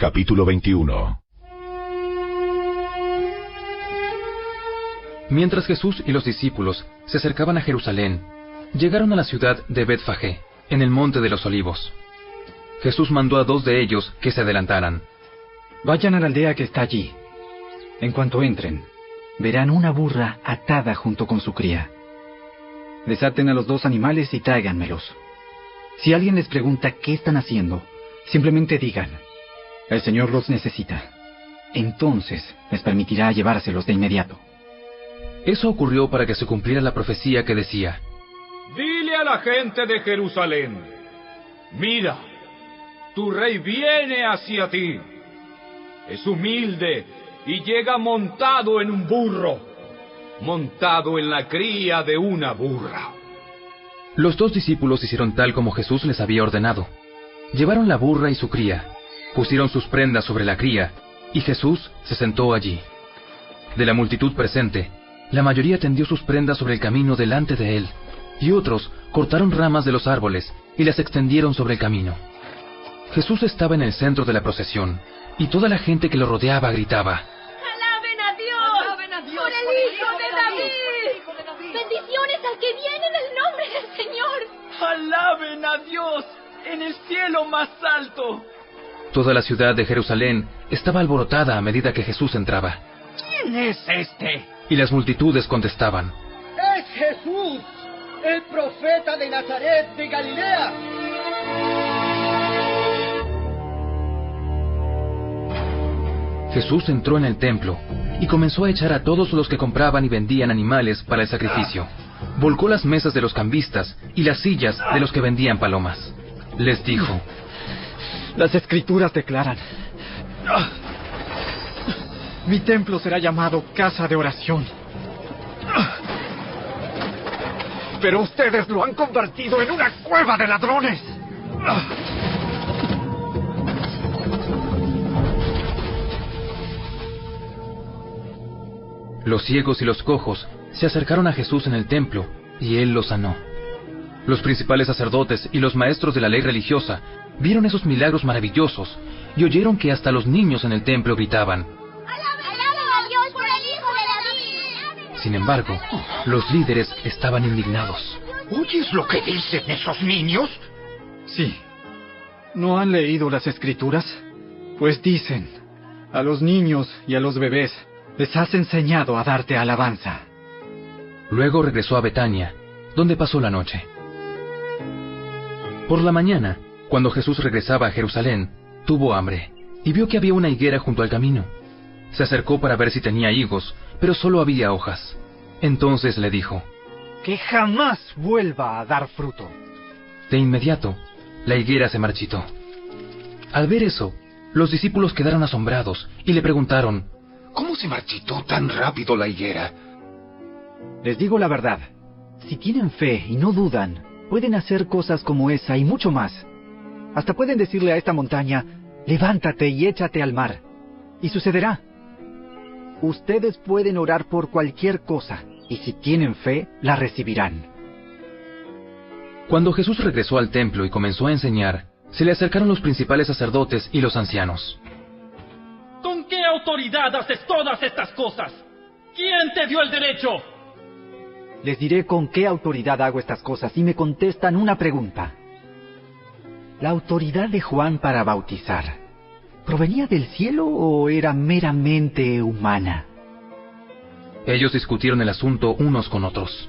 Capítulo 21. Mientras Jesús y los discípulos se acercaban a Jerusalén, llegaron a la ciudad de Betfagé, en el monte de los Olivos. Jesús mandó a 2 de ellos que se adelantaran. Vayan a la aldea que está allí. En cuanto entren, verán una burra atada junto con su cría. Desaten a los 2 animales y tráiganmelos. Si alguien les pregunta qué están haciendo, simplemente digan: el Señor los necesita. Entonces les permitirá llevárselos de inmediato. Eso ocurrió para que se cumpliera la profecía que decía: Dile a la gente de Jerusalén: mira, tu rey viene hacia ti. Es humilde y llega montado en un burro, montado en la cría de una burra. Los 2 discípulos hicieron tal como Jesús les había ordenado. Llevaron la burra y su cría, pusieron sus prendas sobre la cría, y Jesús se sentó allí. De la multitud presente, la mayoría tendió sus prendas sobre el camino delante de él, y otros cortaron ramas de los árboles y las extendieron sobre el camino. Jesús estaba en el centro de la procesión, y toda la gente que lo rodeaba gritaba: ¡Alaben a Dios! ¡Alaben a Dios! ¡Por el Hijo de David! ¡Bendiciones al que viene en el nombre del Señor! ¡Alaben a Dios en el cielo más alto! Toda la ciudad de Jerusalén estaba alborotada a medida que Jesús entraba. ¿Quién es este? Y las multitudes contestaban: ¡Es Jesús, el profeta de Nazaret de Galilea! Jesús entró en el templo y comenzó a echar a todos los que compraban y vendían animales para el sacrificio. Volcó las mesas de los cambistas y las sillas de los que vendían palomas. Les dijo: Las Escrituras declaran: mi templo será llamado casa de oración. Pero ustedes lo han convertido en una cueva de ladrones. Los ciegos y los cojos se acercaron a Jesús en el templo, y él los sanó. Los principales sacerdotes y los maestros de la ley religiosa vieron esos milagros maravillosos y oyeron que hasta los niños en el templo gritaban: ¡Alaben a Dios por el Hijo de David! Sin embargo, los líderes estaban indignados. ¿Oyes lo que dicen esos niños? Sí. ¿No han leído las Escrituras? Pues dicen: a los niños y a los bebés les has enseñado a darte alabanza. Luego regresó a Betania, donde pasó la noche. Por la mañana, cuando Jesús regresaba a Jerusalén, tuvo hambre, y vio que había una higuera junto al camino. Se acercó para ver si tenía higos, pero solo había hojas. Entonces le dijo: que jamás vuelva a dar fruto. De inmediato, la higuera se marchitó. Al ver eso, los discípulos quedaron asombrados y le preguntaron: ¿Cómo se marchitó tan rápido la higuera? Les digo la verdad, si tienen fe y no dudan, pueden hacer cosas como esa y mucho más. Hasta pueden decirle a esta montaña: levántate y échate al mar, y sucederá. Ustedes pueden orar por cualquier cosa, y si tienen fe, la recibirán. Cuando Jesús regresó al templo y comenzó a enseñar, se le acercaron los principales sacerdotes y los ancianos. ¿Con qué autoridad haces todas estas cosas? ¿Quién te dio el derecho? Les diré con qué autoridad hago estas cosas y me contestan una pregunta. ¿La autoridad de Juan para bautizar provenía del cielo o era meramente humana? Ellos discutieron el asunto unos con otros.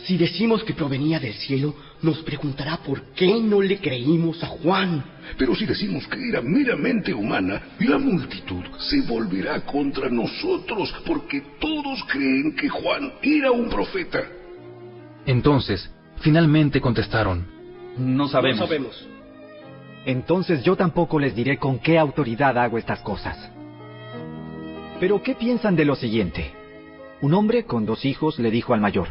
Si decimos que provenía del cielo, nos preguntará por qué no le creímos a Juan. Pero si decimos que era meramente humana, la multitud se volverá contra nosotros, porque todos creen que Juan era un profeta. Entonces, finalmente contestaron: No sabemos. No sabemos. Entonces yo tampoco les diré con qué autoridad hago estas cosas. Pero ¿qué piensan de lo siguiente? Un hombre con 2 hijos le dijo al mayor: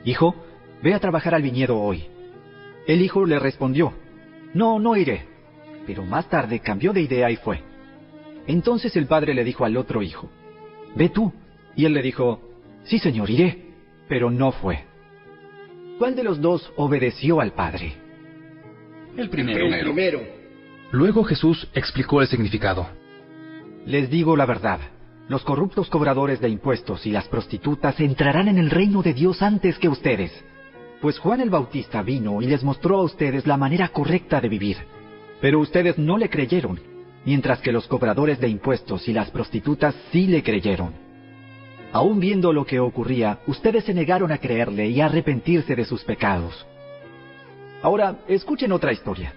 Hijo, ve a trabajar al viñedo hoy. El hijo le respondió: No iré. Pero más tarde cambió de idea y fue. Entonces el padre le dijo al otro hijo: Ve tú. Y él le dijo: Sí, señor, iré. Pero no fue. ¿Cuál de los 2 obedeció al padre? El primero. Luego Jesús explicó el significado. Les digo la verdad. Los corruptos cobradores de impuestos y las prostitutas entrarán en el reino de Dios antes que ustedes. Pues Juan el Bautista vino y les mostró a ustedes la manera correcta de vivir. Pero ustedes no le creyeron, mientras que los cobradores de impuestos y las prostitutas sí le creyeron. Aún viendo lo que ocurría, ustedes se negaron a creerle y a arrepentirse de sus pecados. Ahora, escuchen otra historia.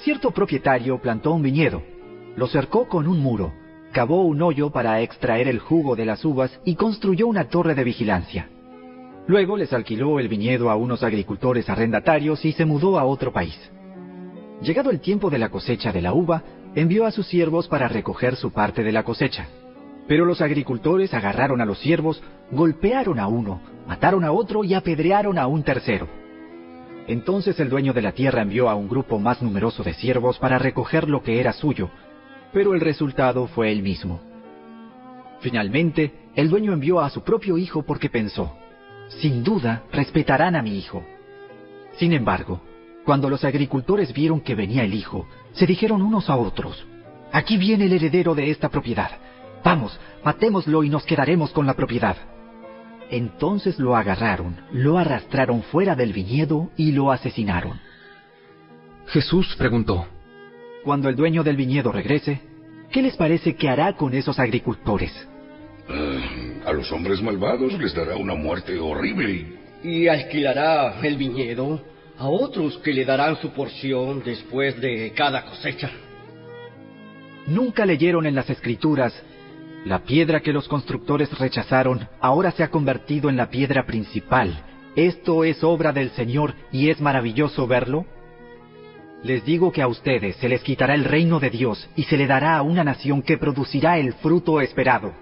Cierto propietario plantó un viñedo, lo cercó con un muro, cavó un hoyo para extraer el jugo de las uvas y construyó una torre de vigilancia. Luego les alquiló el viñedo a unos agricultores arrendatarios y se mudó a otro país. Llegado el tiempo de la cosecha de la uva, envió a sus siervos para recoger su parte de la cosecha. Pero los agricultores agarraron a los siervos, golpearon a uno, mataron a otro y apedrearon a un tercero. Entonces el dueño de la tierra envió a un grupo más numeroso de siervos para recoger lo que era suyo, pero el resultado fue el mismo. Finalmente, el dueño envió a su propio hijo porque pensó, sin duda respetarán a mi hijo. Sin embargo, cuando los agricultores vieron que venía el hijo, se dijeron unos a otros, aquí viene el heredero de esta propiedad. Vamos, matémoslo y nos quedaremos con la propiedad. Entonces lo agarraron, lo arrastraron fuera del viñedo y lo asesinaron. Jesús preguntó, cuando el dueño del viñedo regrese, ¿qué les parece que hará con esos agricultores? A los hombres malvados les dará una muerte horrible. Y alquilará el viñedo a otros que le darán su porción después de cada cosecha. ¿Nunca leyeron en las Escrituras: la piedra que los constructores rechazaron ahora se ha convertido en la piedra principal? Esto es obra del Señor y es maravilloso verlo. Les digo que a ustedes se les quitará el reino de Dios y se le dará a una nación que producirá el fruto esperado.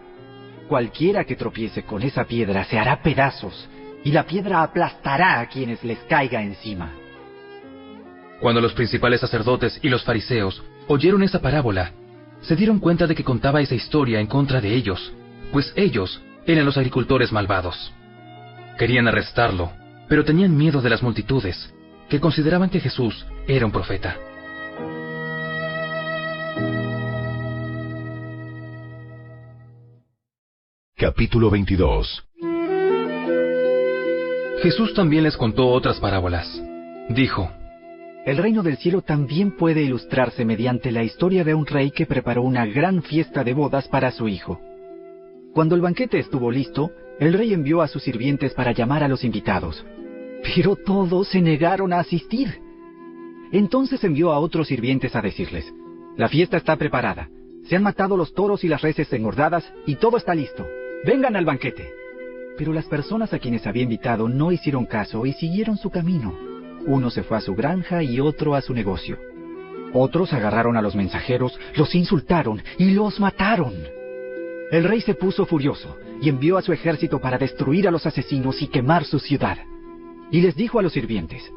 Cualquiera que tropiece con esa piedra se hará pedazos, y la piedra aplastará a quienes les caiga encima. Cuando los principales sacerdotes y los fariseos oyeron esa parábola, se dieron cuenta de que contaba esa historia en contra de ellos, pues ellos eran los agricultores malvados. Querían arrestarlo, pero tenían miedo de las multitudes, que consideraban que Jesús era un profeta. Capítulo 22. Jesús también les contó otras parábolas. Dijo, el reino del cielo también puede ilustrarse mediante la historia de un rey que preparó una gran fiesta de bodas para su hijo. Cuando el banquete estuvo listo, el rey envió a sus sirvientes para llamar a los invitados. Pero todos se negaron a asistir. Entonces envió a otros sirvientes a decirles, la fiesta está preparada, se han matado los toros y las reses engordadas y todo está listo. Vengan al banquete. Pero las personas a quienes había invitado no hicieron caso y siguieron su camino. Uno se fue a su granja y otro a su negocio. Otros agarraron a los mensajeros, los insultaron y los mataron. El rey se puso furioso y envió a su ejército para destruir a los asesinos y quemar su ciudad. Y les dijo a los sirvientes,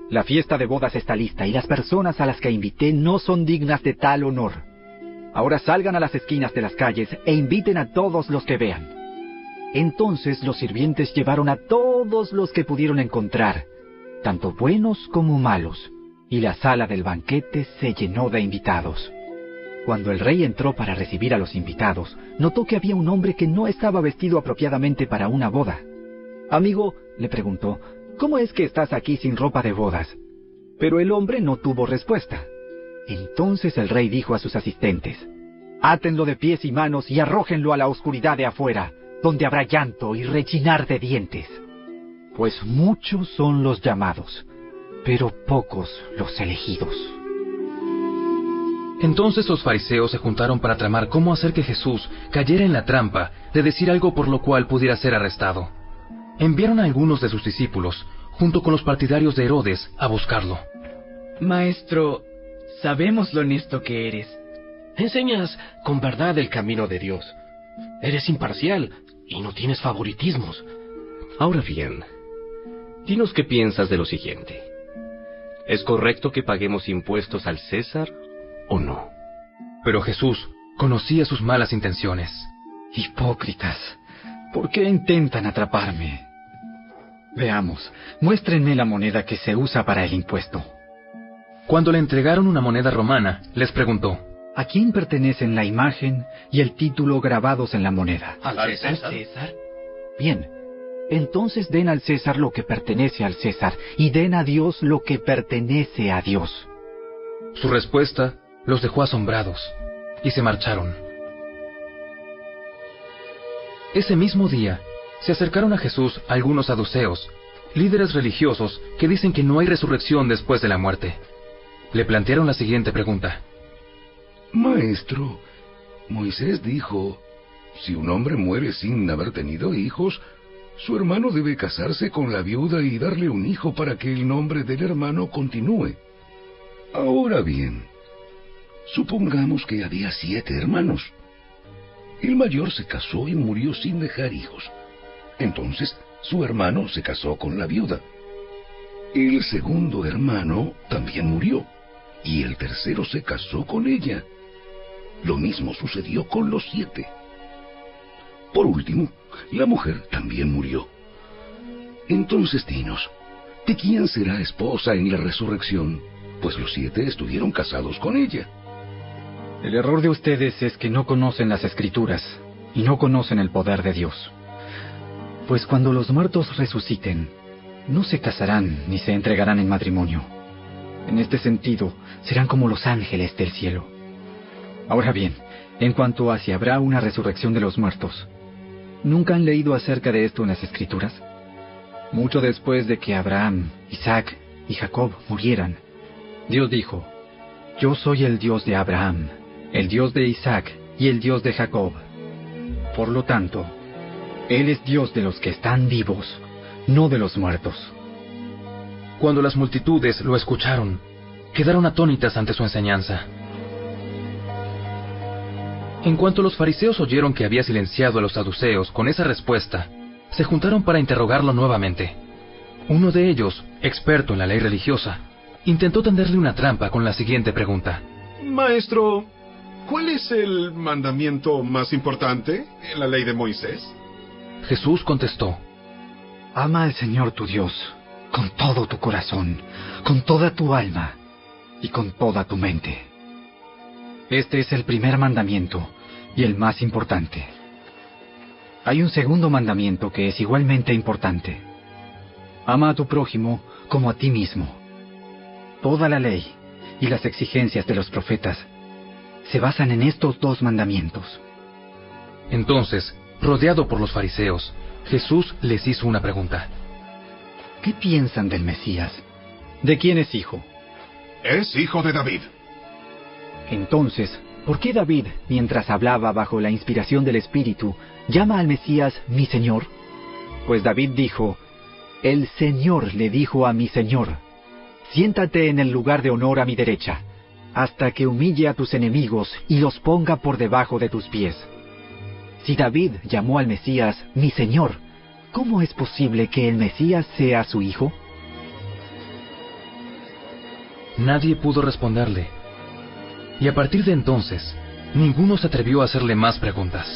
la fiesta de bodas está lista y las personas a las que invité no son dignas de tal honor. Ahora salgan a las esquinas de las calles e inviten a todos los que vean. Entonces los sirvientes llevaron a todos los que pudieron encontrar, tanto buenos como malos, y la sala del banquete se llenó de invitados. Cuando el rey entró para recibir a los invitados, notó que había un hombre que no estaba vestido apropiadamente para una boda. Amigo, le preguntó, ¿cómo es que estás aquí sin ropa de bodas? Pero el hombre no tuvo respuesta. Entonces el rey dijo a sus asistentes, átenlo de pies y manos y arrójenlo a la oscuridad de afuera, donde habrá llanto y rechinar de dientes. Pues muchos son los llamados, pero pocos los elegidos. Entonces los fariseos se juntaron para tramar cómo hacer que Jesús cayera en la trampa de decir algo por lo cual pudiera ser arrestado. Enviaron a algunos de sus discípulos, junto con los partidarios de Herodes, a buscarlo. Maestro, sabemos lo honesto que eres. Enseñas con verdad el camino de Dios. Eres imparcial y no tienes favoritismos. Ahora bien, dinos qué piensas de lo siguiente. ¿Es correcto que paguemos impuestos al César o no? Pero Jesús conocía sus malas intenciones. Hipócritas, ¿por qué intentan atraparme? Veamos, muéstrenme la moneda que se usa para el impuesto. Cuando le entregaron una moneda romana, les preguntó: ¿A quién pertenecen la imagen y el título grabados en la moneda? ¿Al César? Bien, entonces den al César lo que pertenece al César, y den a Dios lo que pertenece a Dios. Su respuesta los dejó asombrados, y se marcharon. Ese mismo día, se acercaron a Jesús algunos saduceos, líderes religiosos que dicen que no hay resurrección después de la muerte. Le plantearon la siguiente pregunta: Maestro, Moisés dijo, si un hombre muere sin haber tenido hijos, su hermano debe casarse con la viuda y darle un hijo para que el nombre del hermano continúe. Ahora bien, supongamos que había 7 hermanos. El mayor se casó y murió sin dejar hijos. Entonces, su hermano se casó con la viuda. El segundo hermano también murió, y el tercero se casó con ella. Lo mismo sucedió con los 7. Por último, la mujer también murió. Entonces dinos, ¿de quién será esposa en la resurrección? Pues los 7 estuvieron casados con ella. El error de ustedes es que no conocen las Escrituras y no conocen el poder de Dios. Pues cuando los muertos resuciten, no se casarán ni se entregarán en matrimonio. En este sentido, serán como los ángeles del cielo. Ahora bien, en cuanto a si habrá una resurrección de los muertos, ¿nunca han leído acerca de esto en las Escrituras? Mucho después de que Abraham, Isaac y Jacob murieran, Dios dijo: Yo soy el Dios de Abraham, el Dios de Isaac y el Dios de Jacob. Por lo tanto, Él es Dios de los que están vivos, no de los muertos. Cuando las multitudes lo escucharon, quedaron atónitas ante su enseñanza. En cuanto los fariseos oyeron que había silenciado a los saduceos con esa respuesta, se juntaron para interrogarlo nuevamente. Uno de ellos, experto en la ley religiosa, intentó tenderle una trampa con la siguiente pregunta: Maestro, ¿cuál es el mandamiento más importante en la ley de Moisés? Jesús contestó: Ama al Señor tu Dios con todo tu corazón, con toda tu alma y con toda tu mente. Este es el primer mandamiento y el más importante. Hay un segundo mandamiento que es igualmente importante. Ama a tu prójimo como a ti mismo. Toda la ley y las exigencias de los profetas se basan en estos 2 mandamientos. Entonces, rodeado por los fariseos, Jesús les hizo una pregunta: ¿Qué piensan del Mesías? ¿De quién es hijo? Es hijo de David. Entonces, ¿por qué David, mientras hablaba bajo la inspiración del Espíritu, llama al Mesías mi Señor? Pues David dijo: El Señor le dijo a mi Señor: Siéntate en el lugar de honor a mi derecha, hasta que humille a tus enemigos y los ponga por debajo de tus pies. Si David llamó al Mesías mi Señor, ¿cómo es posible que el Mesías sea su hijo? Nadie pudo responderle, y a partir de entonces, ninguno se atrevió a hacerle más preguntas.